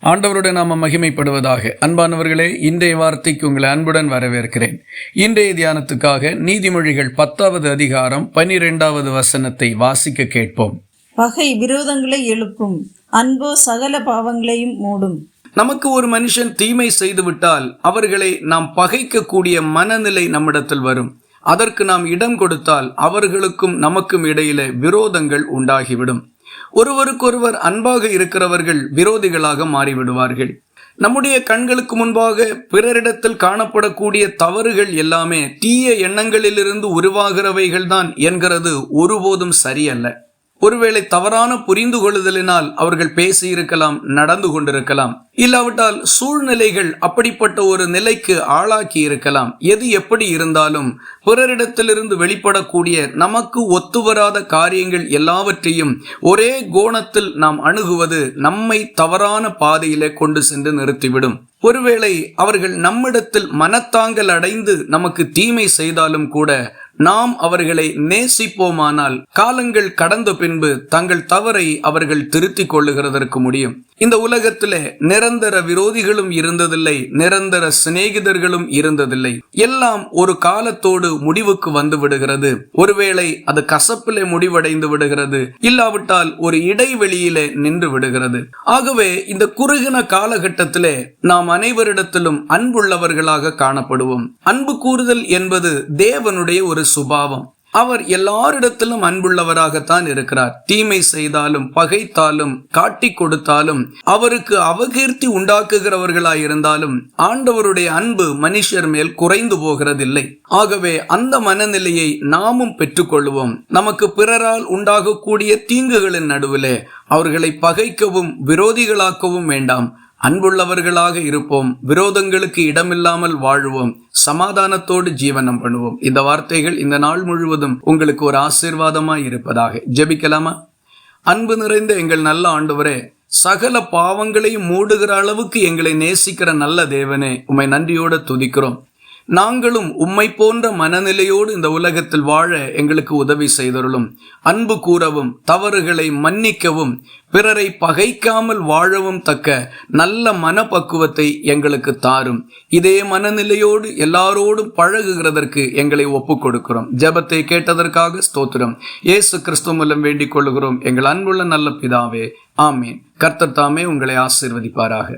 ஆண்டவருடைய நாம மகிமைப்படுவதாக. அன்பானவர்களே, இன்றைய வார்த்தைக்கு உங்களை அன்புடன் வரவேற்கிறேன். இன்றைய தியானத்துக்காக நீதிமொழிகள் 10வது அதிகாரம் 12வது வசனத்தை வாசிக்க கேட்போம். பகை விரோதங்களை எழுப்பும், அன்போ சகல பாவங்களையும் மூடும். நமக்கு ஒரு மனுஷன் தீமை செய்துவிட்டால் அவர்களை நாம் பகைக்கக்கூடிய மனநிலை நம்மிடத்தில் வரும். அதற்கு நாம் இடம் கொடுத்தால் அவர்களுக்கும் நமக்கும் இடையில விரோதங்கள் உண்டாகிவிடும். ஒருவருக்கொருவர் அன்பாக இருக்கிறவர்கள் விரோதிகளாக மாறிவிடுவார்கள். நம்முடைய கண்களுக்கு முன்பாக பிறரிடத்தில் காணப்படக்கூடிய தவறுகள் எல்லாமே தீய எண்ணங்களிலிருந்து உருவாகிறவைகள்தான் என்கிறது ஒருபோதும் சரியல்ல. ஒருவேளை தவறான புரிந்து கொள்ளுதலினால் அவர்கள் பேசியிருக்கலாம், நடந்து கொண்டிருக்கலாம். இல்லாவிட்டால் சூழ்நிலைகள் அப்படிப்பட்ட ஒரு நிலைக்கு ஆளாக்கி இருக்கலாம். எது எப்படி இருந்தாலும் பிறரிடத்திலிருந்து வெளிப்படக்கூடிய நமக்கு ஒத்துவராத காரியங்கள் எல்லாவற்றையும் ஒரே கோணத்தில் நாம் அணுகுவது நம்மை தவறான பாதையிலே கொண்டு சென்று நிறுத்திவிடும். ஒருவேளை அவர்கள் நம்மிடத்தில் மனத்தாங்கல் அடைந்து நமக்கு தீமை செய்தாலும் கூட நாம் அவர்களை நேசிப்போமானால் காலங்கள் கடந்த பின்பு தங்கள் தவறை அவர்கள் திருத்திக் கொள்ளுகிறதற்கு முடியும். இந்த உலகத்திலே நிரந்தர விரோதிகளும் இருந்ததில்லை, நிரந்தர சிநேகிதர்களும் இருந்ததில்லை. எல்லாம் ஒரு காலத்தோடு முடிவுக்கு வந்து விடுகிறது. ஒருவேளை அது கசப்பிலே முடிவடைந்து விடுகிறது, இல்லாவிட்டால் ஒரு இடைவெளியிலே நின்று விடுகிறது. ஆகவே இந்த குறுகின காலகட்டத்திலே நாம் அனைவரிடத்திலும் அன்புள்ளவர்களாக காணப்படுவோம். அன்பு கூறுதல் என்பது தேவனுடைய ஒரு சுபாவம். அவர் எல்லாரிடத்திலும் அன்புள்ளவராகத்தான் இருக்கிறார். தீமை செய்தாலும் பகைத்தாலும் காட்டி கொடுத்தாலும் அவருக்கு அவகீர்த்தி உண்டாக்குகிறவர்களாயிருந்தாலும் ஆண்டவருடைய அன்பு மனுஷர் மேல் குறைந்து போகிறதில்லை. ஆகவே அந்த மனநிலையை நாமும் பெற்றுக்கொள்வோம். நமக்கு பிறரால் உண்டாகக்கூடிய தீங்குகளின் நடுவிலே அவர்களை பகைக்கவும் விரோதிகளாக்கவும் வேண்டாம். அன்புள்ளவர்களாக இருப்போம். விரோதங்களுக்கு இடமில்லாமல் வாழ்வோம். சமாதானத்தோடு ஜீவனம் பண்ணுவோம். இந்த வார்த்தைகள் இந்த நாள் முழுவதும் உங்களுக்கு ஒரு ஆசீர்வாதமாய் இருப்பதாக. ஜெபிக்கலாமா? அன்பு நிறைந்த எங்கள் நல்ல ஆண்டவரே, சகல பாவங்களையும் மூடுகிற அளவுக்கு எங்களை நேசிக்கிற நல்ல தேவனே, உம்மை நன்றியோடு துதிக்கிறோம். நாங்களும் உம்மை போன்ற மனநிலையோடு இந்த உலகத்தில் வாழ எங்களுக்கு உதவி செய்தருளும். அன்பு கூறவும், தவறுகளை மன்னிக்கவும், பிறரை பகைக்காமல் வாழவும் தக்க நல்ல மனப்பக்குவத்தை எங்களுக்கு தாரும். இதே மனநிலையோடு எல்லாரோடும் பழகுகிறதற்கு எங்களை ஒப்புக் கொடுக்கிறோம். ஜெபத்தை கேட்டதற்காக ஸ்தோத்திரம். இயேசு கிறிஸ்து மூலம் வேண்டிக் கொள்கிறோம் எங்கள் அன்புள்ள நல்ல பிதாவே, ஆமேன். கர்த்தர் தாமே உங்களை ஆசீர்வதிப்பாராக.